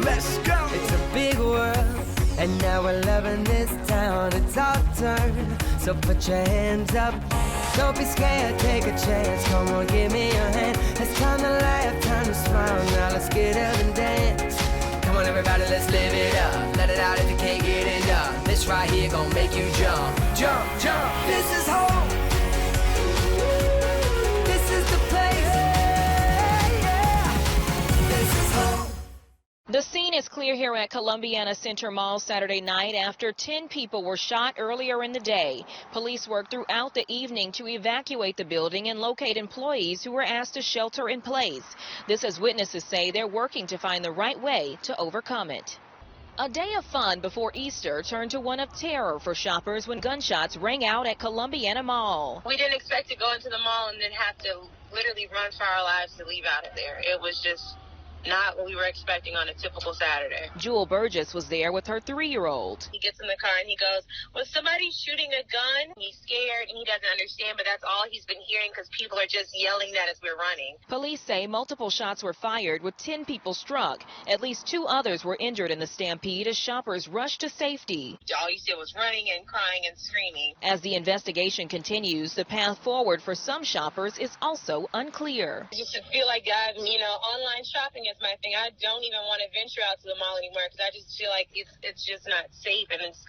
Let's go. It's a big world, and now we're loving this town. It's our turn, so put your hands up. Don't be scared, take a chance. Come on, give me your hand. It's time to laugh, time to smile. Now let's get up and dance. Come on, everybody, let's live it up. Let it out if you can't get enough. This right here gon' make you jump, jump, jump. This is home. This is the place. Yeah. This is home. The scene is clear here at Columbiana Center Mall Saturday night after 10 people were shot earlier in the day. Police worked throughout the evening to evacuate the building and locate employees who were asked to shelter in place. This as witnesses say they're working to find the right way to overcome it. A day of fun before Easter turned to one of terror for shoppers when gunshots rang out at Columbiana Mall. We didn't expect to go into the mall and then have to literally run for our lives to leave out of there. It was just not what we were expecting on a typical Saturday. Jewel Burgess was there with her 3-year-old. He gets in the car and he goes, "Was somebody shooting a gun?" He's scared and he doesn't understand, but that's all he's been hearing because people are just yelling that as we're running. Police say multiple shots were fired with 10 people struck. At least 2 others were injured in the stampede as shoppers rushed to safety. All you did was running and crying and screaming. As the investigation continues, the path forward for some shoppers is also unclear. I just feel like online shopping is my thing. I don't even want to venture out to the mall anymore because I just feel like it's just not safe, and it's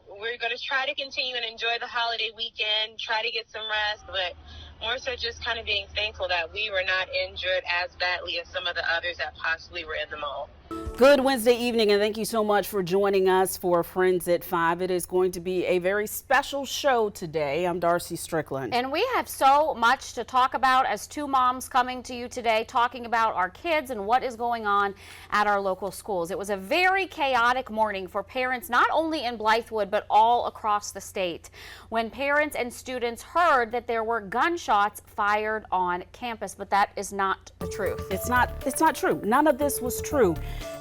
we're going to try to continue and enjoy the holiday weekend, try to get some rest, but more so just kind of being thankful that we were not injured as badly as some of the others that possibly were in the mall. Good Wednesday evening, and thank you so much for joining us for Friends at 5. It is going to be a very special show today. I'm Darcy Strickland. And we have so much to talk about as 2 moms coming to you today, talking about our kids and what is going on at our local schools. It was a very chaotic morning for parents, not only in Blythewood, but all across the state, when parents and students heard that there were gunshots fired on campus. But that is not the truth. It's not true. None of this was true.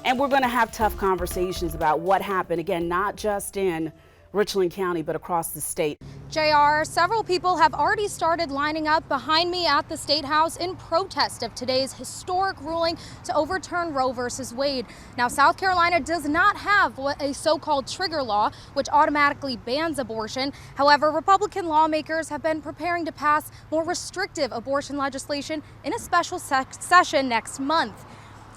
And we're going to have tough conversations about what happened, again, not just in Richland County, but across the state. JR, several people have already started lining up behind me at the State House in protest of today's historic ruling to overturn Roe versus Wade. Now, South Carolina does not have a so-called trigger law, which automatically bans abortion. However, Republican lawmakers have been preparing to pass more restrictive abortion legislation in a special session next month.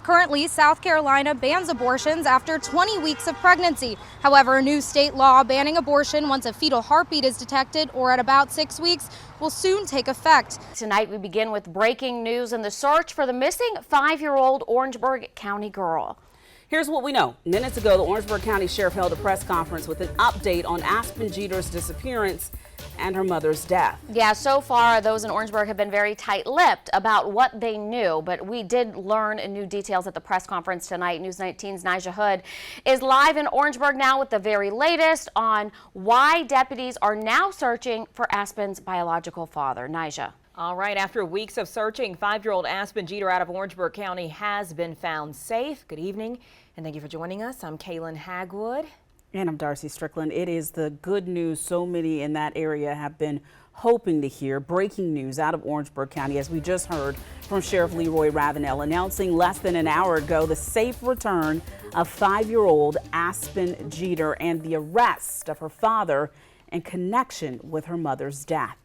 Currently, South Carolina bans abortions after 20 weeks of pregnancy. However, a new state law banning abortion once a fetal heartbeat is detected or at about 6 weeks will soon take effect. Tonight, we begin with breaking news in the search for the missing 5-year-old Orangeburg County girl. Here's what we know. Minutes ago, the Orangeburg County Sheriff held a press conference with an update on Aspen Jeter's disappearance and her mother's death. Yeah, so far those in Orangeburg have been very tight-lipped about what they knew, but we did learn new details at the press conference tonight. News 19's Nijah Hood is live in Orangeburg now with the very latest on why deputies are now searching for Aspen's biological father. Nijah. All right, after weeks of searching, 5-year-old Aspen Jeter out of Orangeburg County has been found safe. Good evening, and thank you for joining us. I'm Kaylin Hagwood. And I'm Darcy Strickland. It is the good news so many in that area have been hoping to hear. Breaking news out of Orangeburg County, as we just heard from Sheriff Leroy Ravenel, announcing less than an hour ago the safe return of 5-year-old Aspen Jeter and the arrest of her father in connection with her mother's death.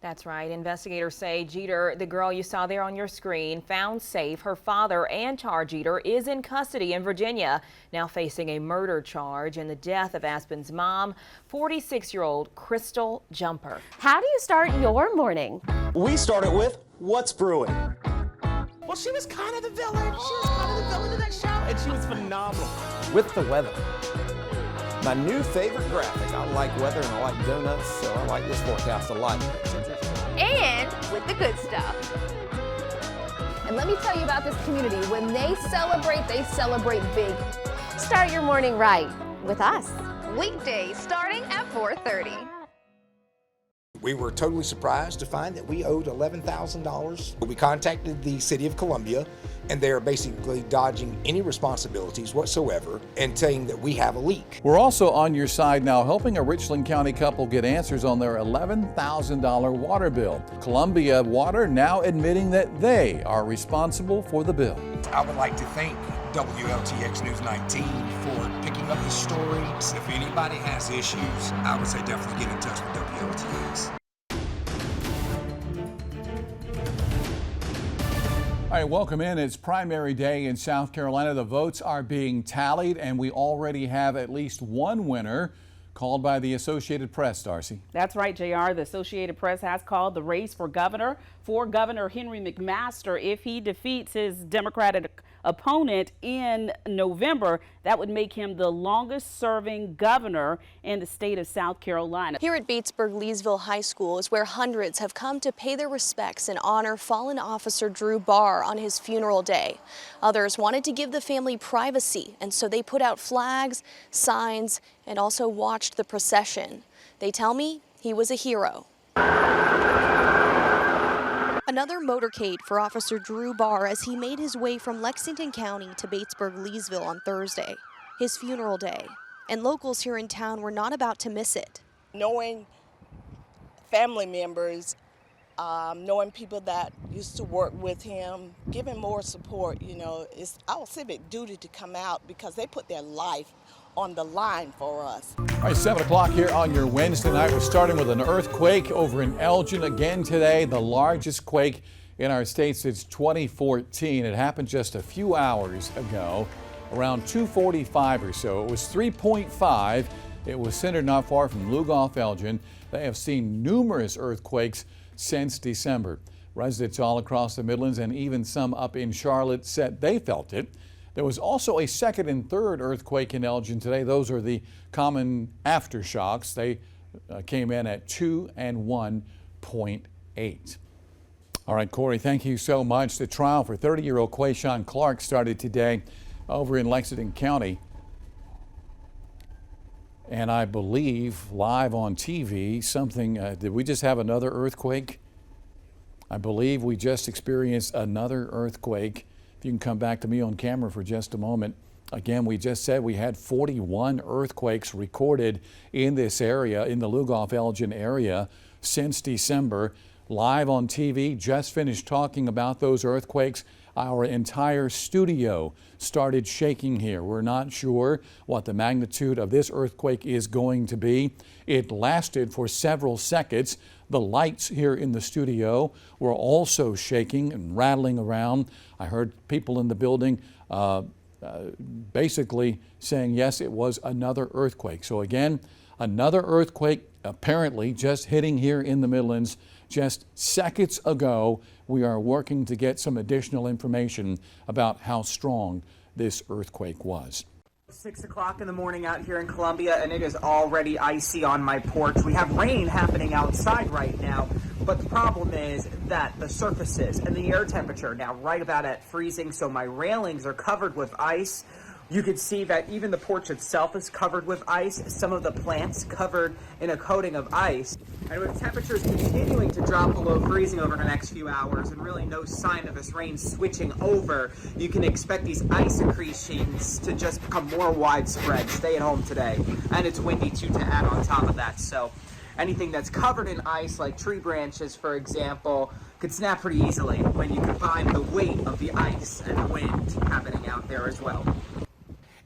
That's right. Investigators say Jeter, the girl you saw there on your screen, found safe. Her father, Antar Jeter, is in custody in Virginia, now facing a murder charge in the death of Aspen's mom, 46-year-old Crystal Jumper. How do you start your morning? We started with What's Brewing. Well, she was kind of the villain. She was kind of the villain of that show, and she was phenomenal. With the weather. My new favorite graphic. I like weather and I like donuts, so I like this forecast a lot. And with the good stuff. And let me tell you about this community. When they celebrate big. Start your morning right with us. Weekdays starting at 4:30. We were totally surprised to find that we owed $11,000. We contacted the City of Columbia, and they're basically dodging any responsibilities whatsoever and saying that we have a leak. We're also on your side now, helping a Richland County couple get answers on their $11,000 water bill. Columbia Water now admitting that they are responsible for the bill. I would like to thank WLTX News 19 for picking up the story. If anybody has issues, I would say definitely get in touch with WLTX. All right, welcome in. It's primary day in South Carolina. The votes are being tallied, and we already have at least one winner called by the Associated Press, Darcy. That's right, JR. The Associated Press has called the race for Governor Henry McMaster. If he defeats his Democratic opponent in November, that would make him the longest serving governor in the state of South Carolina. Here at Batesburg-Leesville High School is where hundreds have come to pay their respects and honor fallen officer Drew Barr on his funeral day. Others wanted to give the family privacy, and so they put out flags, signs, and also watched the procession. They tell me he was a hero. Another motorcade for Officer Drew Barr as he made his way from Lexington County to Batesburg-Leesville on Thursday, his funeral day. And locals here in town were not about to miss it. Knowing family members, knowing people that used to work with him, giving more support, you know, it's our civic duty to come out because they put their life on the line for us. All right, 7 o'clock here on your Wednesday night. We're starting with an earthquake over in Elgin again today, the largest quake in our state since 2014. It happened just a few hours ago, around 2:45 or so. It was 3.5. It was centered not far from Lugoff, Elgin. They have seen numerous earthquakes since December. Residents all across the Midlands and even some up in Charlotte said they felt it. There was also a second and third earthquake in Elgin today. Those are the common aftershocks. They came in at 2 and 1.8. All right, Corey, thank you so much. The trial for 30-year-old Quayshawn Clark started today over in Lexington County. And I believe live on TV, did we just have another earthquake? I believe we just experienced another earthquake. If you can come back to me on camera for just a moment. Again, we just said we had 41 earthquakes recorded in this area, in the Lugoff-Elgin area, since December. Live on TV, just finished talking about those earthquakes. Our entire studio started shaking here. We're not sure what the magnitude of this earthquake is going to be. It lasted for several seconds. The lights here in the studio were also shaking and rattling around. I heard people in the building basically saying, yes, it was another earthquake. So again, another earthquake apparently just hitting here in the Midlands just seconds ago. We are working to get some additional information about how strong this earthquake was. 6 o'clock in the morning out here in Columbia, and it is already icy on my porch. We have rain happening outside right now, but the problem is that the surfaces and the air temperature now right about at freezing, so my railings are covered with ice. You can see that even the porch itself is covered with ice, some of the plants covered in a coating of ice. And with temperatures continuing to drop below freezing over the next few hours and really no sign of this rain switching over, you can expect these ice accretions to just become more widespread. Stay at home today. And it's windy too to add on top of that. So anything that's covered in ice, like tree branches, for example, could snap pretty easily when you combine the weight of the ice and the wind happening out there as well.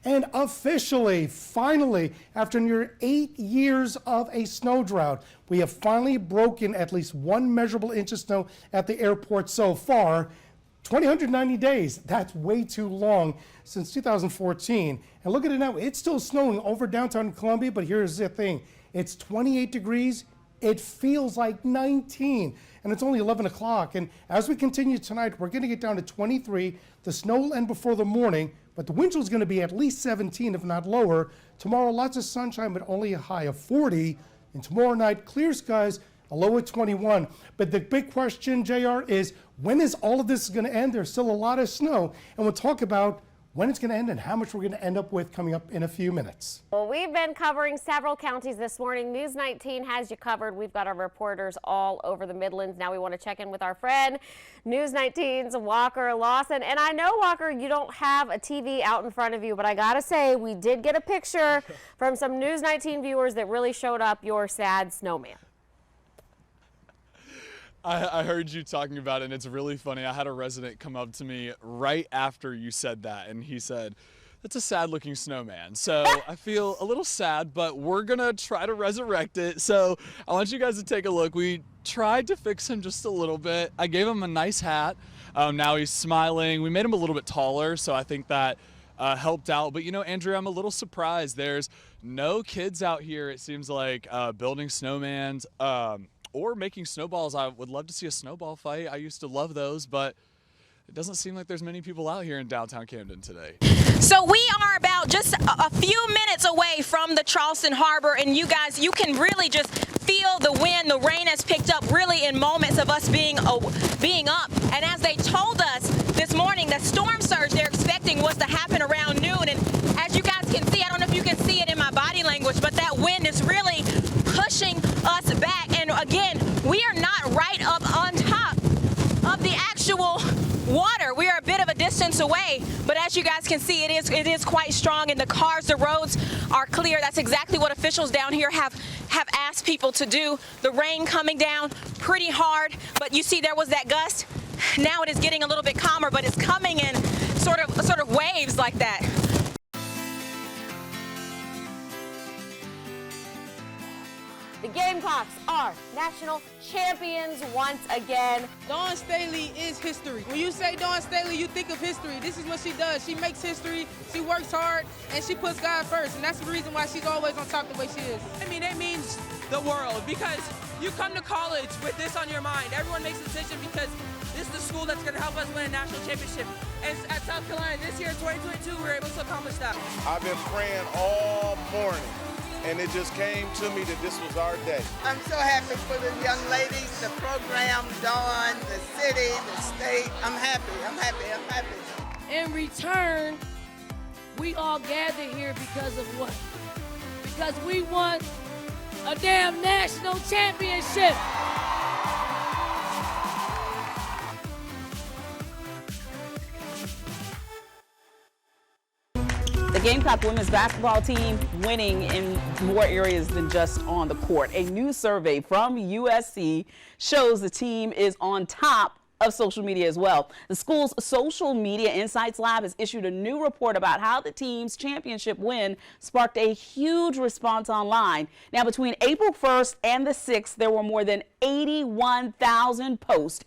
And officially, finally, after near 8 years of a snow drought, we have finally broken at least 1 measurable inch of snow at the airport so far. 290 days, that's way too long since 2014. And look at it now, it's still snowing over downtown Columbia, but here's the thing. It's 28 degrees, it feels like 19, and it's only 11 o'clock. And as we continue tonight, we're gonna get down to 23. The snow will end before the morning, but the wind chill is going to be at least 17, if not lower. Tomorrow, lots of sunshine, but only a high of 40. And tomorrow night, clear skies, a low of 21. But the big question, JR, is when is all of this going to end? There's still a lot of snow. And we'll talk about when it's going to end and how much we're going to end up with coming up in a few minutes. Well, we've been covering several counties this morning. News 19 has you covered. We've got our reporters all over the Midlands. Now we want to check in with our friend, News 19's Walker Lawson. And I know, Walker, you don't have a TV out in front of you, but I got to say, we did get a picture from some News 19 viewers that really showed up your sad snowman. I heard you talking about it, and it's really funny. I had a resident come up to me right after you said that, and he said, "That's a sad-looking snowman." So I feel a little sad, but we're going to try to resurrect it. So I want you guys to take a look. We tried to fix him just a little bit. I gave him a nice hat. Now he's smiling. We made him a little bit taller, so I think that helped out. But, you know, Andrea, I'm a little surprised. There's no kids out here, it seems like, building snowmans. Or making snowballs. I would love to see a snowball fight. I used to love those, but it doesn't seem like there's many people out here in downtown Camden today. So we are about just a few minutes away from the Charleston Harbor, and you guys, you can really just feel the wind. The rain has picked up really in moments of us being up. And as they told us this morning, the storm surge they're expecting was to happen around noon. And as you guys can see, I don't know if you can see it in my body language, but that wind is really pushing us back. And again, we are not right up on top of the actual water. We are a bit of a distance away, but as you guys can see, it is quite strong, and the cars, the roads are clear. That's exactly what officials down here have asked people to do. The rain coming down pretty hard, but you see there was that gust. Now it is getting a little bit calmer, but it's coming in sort of waves like that. The Gamecocks are national champions once again. Dawn Staley is history. When you say Dawn Staley, you think of history. This is what she does. She makes history, she works hard, and she puts God first. And that's the reason why she's always on top the way she is. I mean, it means the world because you come to college with this on your mind. Everyone makes a decision because this is the school that's going to help us win a national championship. And at South Carolina this year, 2022, we were able to accomplish that. I've been praying all morning, and it just came to me that this was our day. I'm so happy for the young ladies, the program, Dawn, the city, the state. I'm happy. In return, we all gather here because of what? Because we won a damn national championship. The Gamecock women's basketball team winning in more areas than just on the court. A new survey from USC shows the team is on top of social media as well. The school's Social Media Insights Lab has issued a new report about how the team's championship win sparked a huge response online. Now, between April 1st and the 6th, there were more than 81,000 posts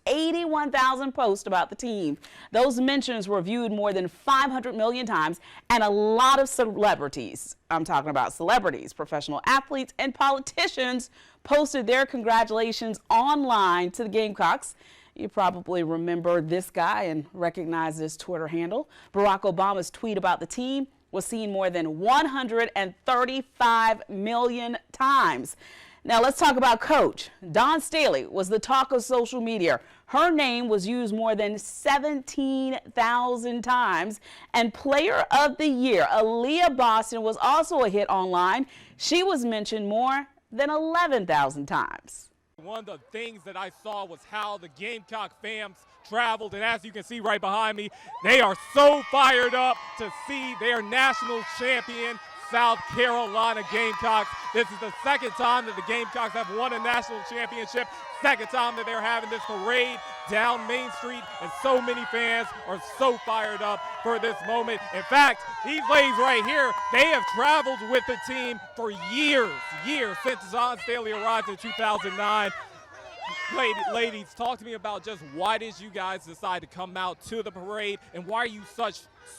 about the team. Those mentions were viewed more than 500 million times, and a lot of celebrities, I'm talking about celebrities, professional athletes, and politicians posted their congratulations online to the Gamecocks. You probably remember this guy and recognize his Twitter handle. Barack Obama's tweet about the team was seen more than 135 million times. Now let's talk about Coach. Dawn Staley was the talk of social media. Her name was used more than 17,000 times. And Player of the Year, Aaliyah Boston, was also a hit online. She was mentioned more than 11,000 times. One of the things that I saw was how the Gamecock fans traveled, and as you can see right behind me, they are so fired up to see their national champion, South Carolina Gamecocks. This is the second time that the Gamecocks have won a national championship, second time that they're having this parade down Main Street, and so many fans are so fired up for this moment. In fact, these ladies right here, they have traveled with the team for years, since Dawn Staley arrived in 2009. Ladies, talk to me about just why did you guys decide to come out to the parade, and why are you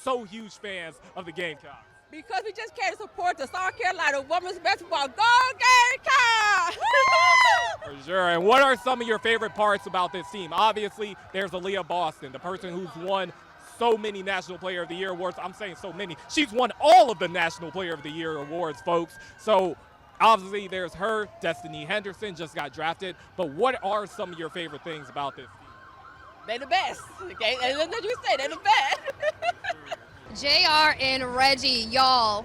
so huge fans of the Gamecocks? Because we just came to support the South Carolina women's basketball. Go Gamecocks! For sure. And what are some of your favorite parts about this team? Obviously, there's Aaliyah Boston, the person who's won so many National Player of the Year awards. I'm saying so many. She's won all of the National Player of the Year awards, folks. So obviously there's her. Destiny Henderson just got drafted. But what are some of your favorite things about this team? They the best. Okay? And let you say, they the best. JR and Reggie, y'all,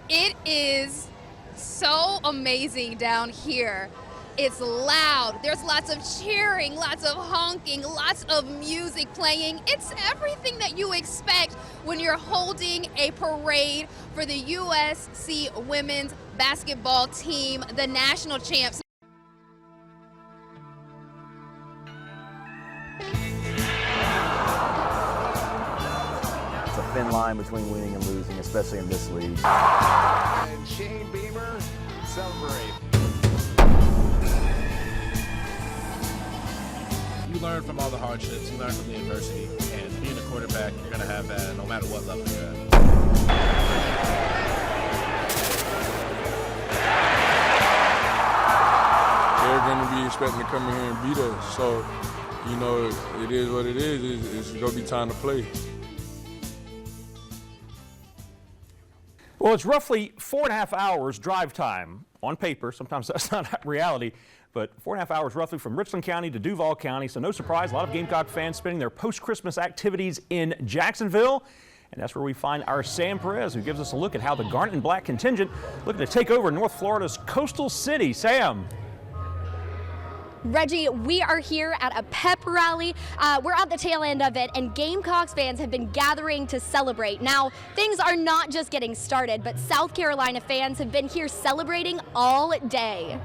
it is so amazing down here. It's loud. There's lots of cheering, lots of honking, lots of music playing. It's everything that you expect when you're holding a parade for the USC women's basketball team, the national champs. line between winning and losing, especially in this league. And Shane Beamer, celebrate. You learn from all the hardships, you learn from the adversity, and being a quarterback, you're going to have that no matter what level you're at. They're going to be expecting to come in here and beat us, so, you know, it is what it is. It's going to be time to play. Well, it's roughly 4.5 hours drive time on paper. Sometimes that's not reality, but 4.5 hours roughly from Richland County to Duval County. So no surprise, a lot of Gamecock fans spending their post-Christmas activities in Jacksonville. And that's where we find our Sam Perez, who gives us a look at how the Garnet and Black contingent looking to take over North Florida's coastal city. Sam. Reggie, we are here at a pep rally. We're at the tail end of it, and Gamecocks fans have been gathering to celebrate. Now, things are not just getting started, but South Carolina fans have been here celebrating all day.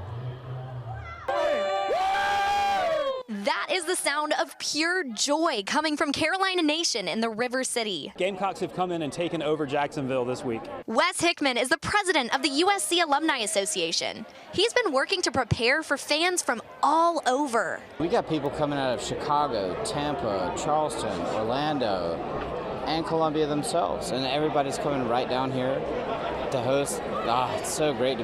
That is the sound of pure joy coming from Carolina Nation in the River City. Gamecocks have come in and taken over Jacksonville this week. Wes Hickman is the president of the USC Alumni Association. He's been working to prepare for fans from all over. We got people coming out of Chicago, Tampa, Charleston, Orlando, and Columbia themselves, and everybody's coming right down here to host. It's so great to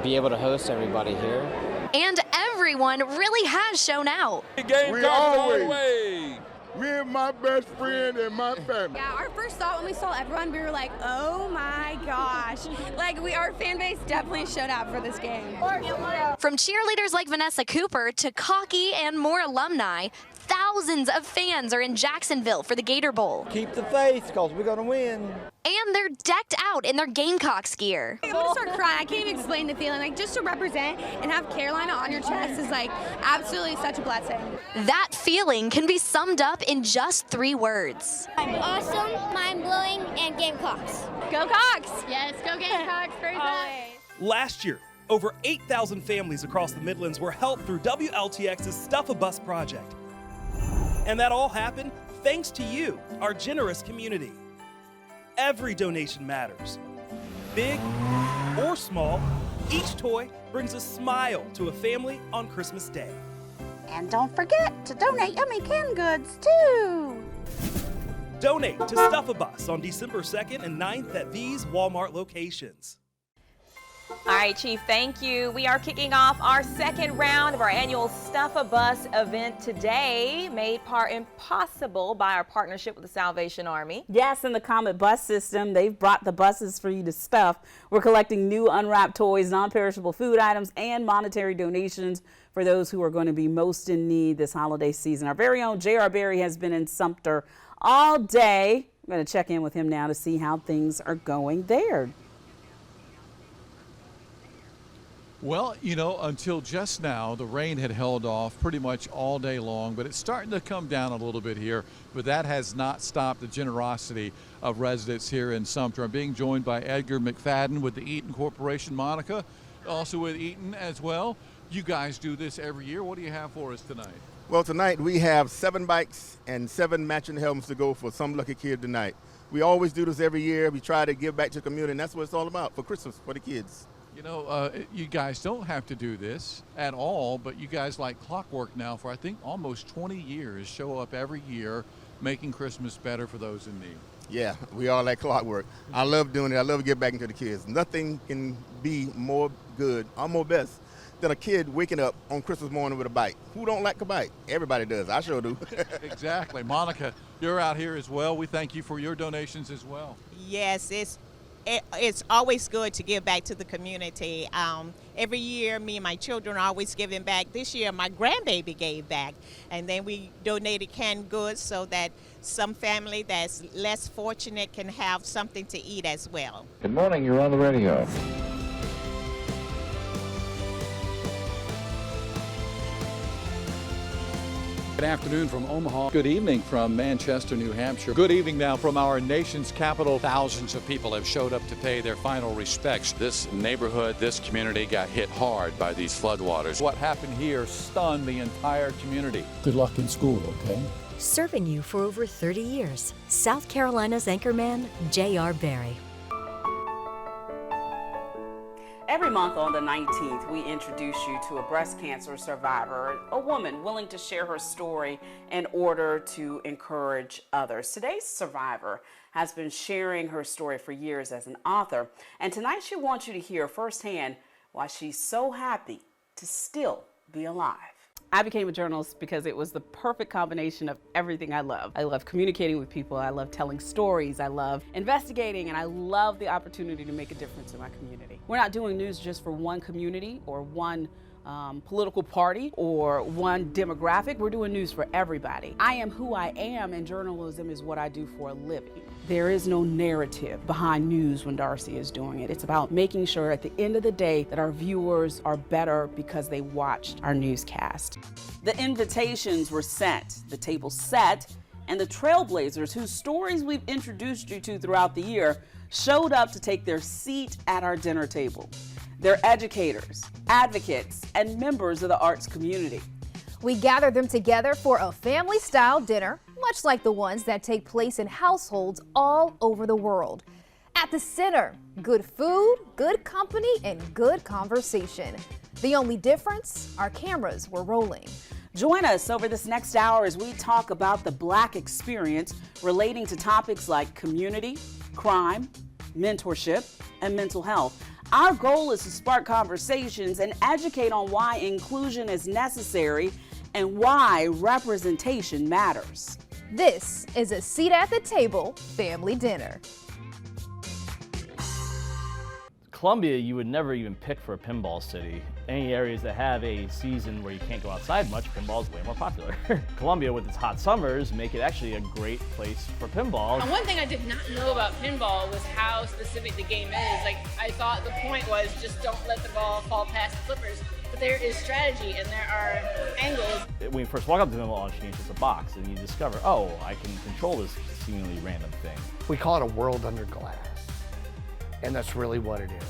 be able to host everybody here. And everyone really has shown out. We always, me and my best friend and my family. Yeah, our first thought when we saw everyone, we were like, oh my gosh. Like, our fan base definitely showed out for this game. From cheerleaders like Vanessa Cooper to Cocky and more alumni, thousands of fans are in Jacksonville for the Gator Bowl. Keep the faith, because we're going to win. And they're decked out in their Gamecocks gear. I'm gonna start crying. I can't even explain the feeling. Like, just to represent and have Carolina on your chest is like absolutely such a blessing. That feeling can be summed up in just 3 words. Awesome, mind-blowing, and Gamecocks. Go Cox! Yes, go Gamecocks. Very Last year, over 8,000 families across the Midlands were helped through WLTX's Stuff a Bus project. And that all happened thanks to you, our generous community. Every donation matters. Big or small, each toy brings a smile to a family on Christmas Day. And don't forget to donate yummy canned goods, too. Donate to Stuff a Bus on December 2nd and 9th at these Walmart locations. All right, Chief, thank you. We are kicking off our second round of our annual Stuff a Bus event today, made impossible by our partnership with the Salvation Army. Yes, in the Comet bus system, they've brought the buses for you to stuff. We're collecting new unwrapped toys, non-perishable food items, and monetary donations for those who are going to be most in need this holiday season. Our very own J.R. Berry has been in Sumter all day. I'm going to check in with him now to see how things are going there. Well, you know, until just now, the rain had held off pretty much all day long, but it's starting to come down a little bit here. But that has not stopped the generosity of residents here in Sumter. I'm being joined by Edgar McFadden with the Eaton Corporation. Monica, also with Eaton as well. You guys do this every year. What do you have for us tonight? Well, tonight we have 7 bikes and 7 matching helmets to go for some lucky kid tonight. We always do this every year. We try to give back to the community, and that's what it's all about for Christmas, for the kids. You know, you guys don't have to do this at all, but you guys, like clockwork now for I think almost 20 years, show up every year making Christmas better for those in need. Yeah, we all like clockwork. I love doing it. I love to get back into the kids. Nothing can be more good or more best than a kid waking up on Christmas morning with a bike. Who don't like a bike? Everybody does. I sure do. Exactly. Monica, you're out here as well. We thank you for your donations as well. Yes, it's always good to give back to the community. Every year, me and my children are always giving back. This year, my grandbaby gave back. And then we donated canned goods so that some family that's less fortunate can have something to eat as well. Good morning, you're on the radio. Good afternoon from Omaha. Good evening from Manchester, New Hampshire. Good evening now from our nation's capital. Thousands of people have showed up to pay their final respects. This neighborhood, this community got hit hard by these floodwaters. What happened here stunned the entire community. Good luck in school, okay? Serving you for over 30 years, South Carolina's anchorman, J.R. Berry. Every month on the 19th, we introduce you to a breast cancer survivor, a woman willing to share her story in order to encourage others. Today's survivor has been sharing her story for years as an author, and tonight she wants you to hear firsthand why she's so happy to still be alive. I became a journalist because it was the perfect combination of everything I love. I love communicating with people, I love telling stories, I love investigating, and I love the opportunity to make a difference in my community. We're not doing news just for one community or one political party or one demographic. We're doing news for everybody. I am who I am, and journalism is what I do for a living. There is no narrative behind news when Darcy is doing it. It's about making sure at the end of the day that our viewers are better because they watched our newscast. The invitations were sent, the table set, and the trailblazers, whose stories we've introduced you to throughout the year, showed up to take their seat at our dinner table. They're educators, advocates, and members of the arts community. We gathered them together for a family-style dinner, much like the ones that take place in households all over the world. At the center, good food, good company, and good conversation. The only difference, our cameras were rolling. Join us over this next hour as we talk about the Black experience relating to topics like community, crime, mentorship, and mental health. Our goal is to spark conversations and educate on why inclusion is necessary and why representation matters. This is a seat at the table family dinner. Columbia, you would never even pick for a pinball city. Any areas that have a season where you can't go outside much, pinball is way more popular. Columbia, with its hot summers, make it actually a great place for pinball. And one thing I did not know about pinball was how specific the game is. Like, I thought the point was just don't let the ball fall past the flippers. But there is strategy and there are angles. When you first walk up to the pinball machine, it's just a box, and you discover, oh, I can control this seemingly random thing. We call it a world under glass, and that's really what it is.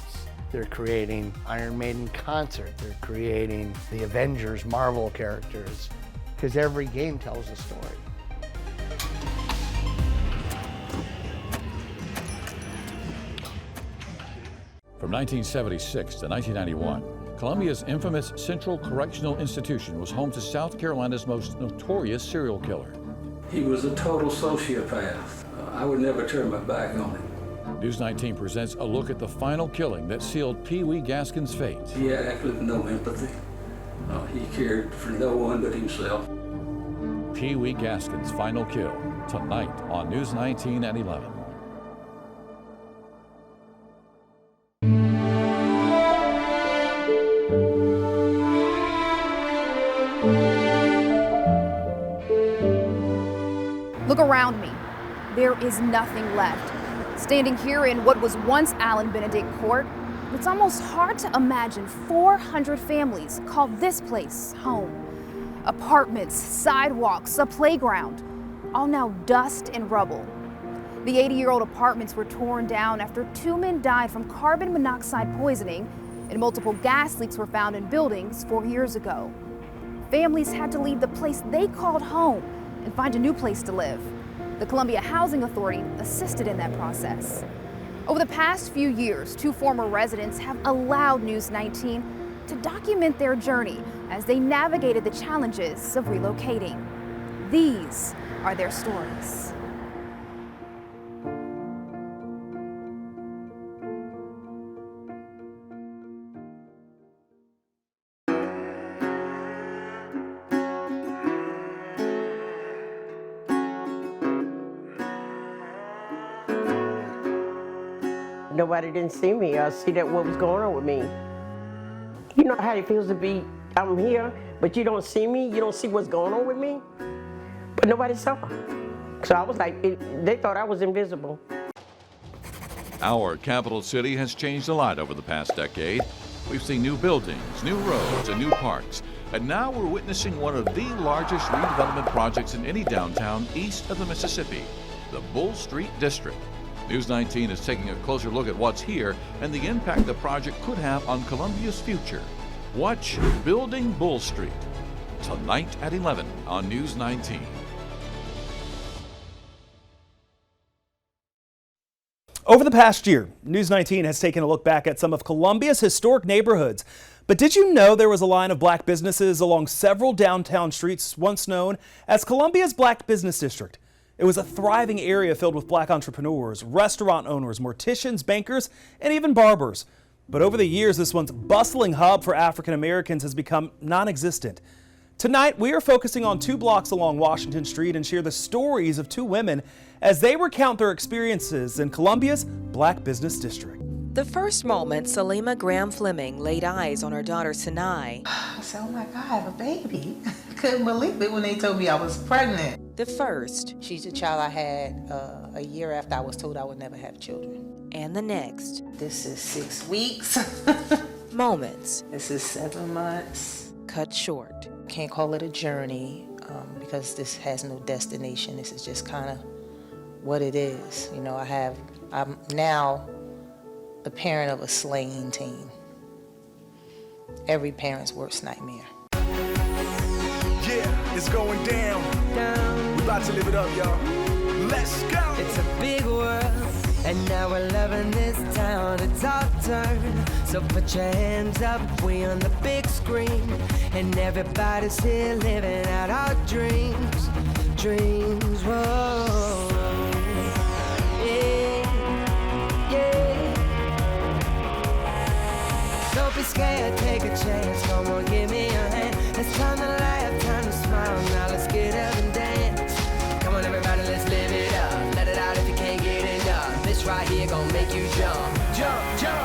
They're creating Iron Maiden concert, they're creating the Avengers Marvel characters, because every game tells a story. From 1976 to 1991, Columbia's infamous Central Correctional Institution was home to South Carolina's most notorious serial killer. He was a total sociopath. I would never turn my back on him. News 19 presents a look at the final killing that sealed Pee Wee Gaskin's fate. He had absolutely no empathy. He cared for no one but himself. Pee Wee Gaskin's final kill, tonight on News 19 at 11. Look around me. There is nothing left. Standing here in what was once Allen Benedict Court, it's almost hard to imagine 400 families call this place home. Apartments, sidewalks, a playground, all now dust and rubble. The 80-year-old apartments were torn down after 2 men died from carbon monoxide poisoning, and multiple gas leaks were found in buildings 4 years ago. Families had to leave the place they called home and find a new place to live. The Columbia Housing Authority assisted in that process. Over the past few years, 2 former residents have allowed News 19 to document their journey as they navigated the challenges of relocating. These are their stories. Nobody didn't see me or see that what was going on with me. You know how it feels to be, I'm here, but you don't see me, you don't see what's going on with me? But nobody saw. So I was like, they thought I was invisible. Our capital city has changed a lot over the past decade. We've seen new buildings, new roads, and new parks. And now we're witnessing one of the largest redevelopment projects in any downtown east of the Mississippi, the Bull Street District. News 19 is taking a closer look at what's here and the impact the project could have on Columbia's future. Watch Building Bull Street tonight at 11 on News 19. Over the past year, News 19 has taken a look back at some of Columbia's historic neighborhoods. But did you know there was a line of black businesses along several downtown streets once known as Columbia's Black Business District? It was a thriving area filled with black entrepreneurs, restaurant owners, morticians, bankers, and even barbers. But over the years, this once bustling hub for African Americans has become non-existent. Tonight, we are focusing on 2 blocks along Washington Street and share the stories of 2 women as they recount their experiences in Columbia's Black Business District. The first moment Salima Graham Fleming laid eyes on her daughter Sinai. I said, oh my God, I have a baby. I couldn't believe it when they told me I was pregnant. The first. She's the child I had a year after I was told I would never have children. And the next. This is 6 weeks. Moments. This is 7 months. Cut short. Can't call it a journey because this has no destination. This is just kind of what it is. You know, I'm now the parent of a slaying teen. Every parent's worst nightmare. Yeah, it's going down. We about to live it up, y'all. Let's go. It's a big world, and now we're loving this town. It's our turn, so put your hands up. We on the big screen, and everybody's here living out our dreams. Dreams, whoa. Don't be scared, take a chance, come on, give me a hand. It's time to laugh, time to smile, now let's get up and dance. Come on everybody, let's live it up, let it out if you can't get enough. This right here gon' make you jump, jump, jump.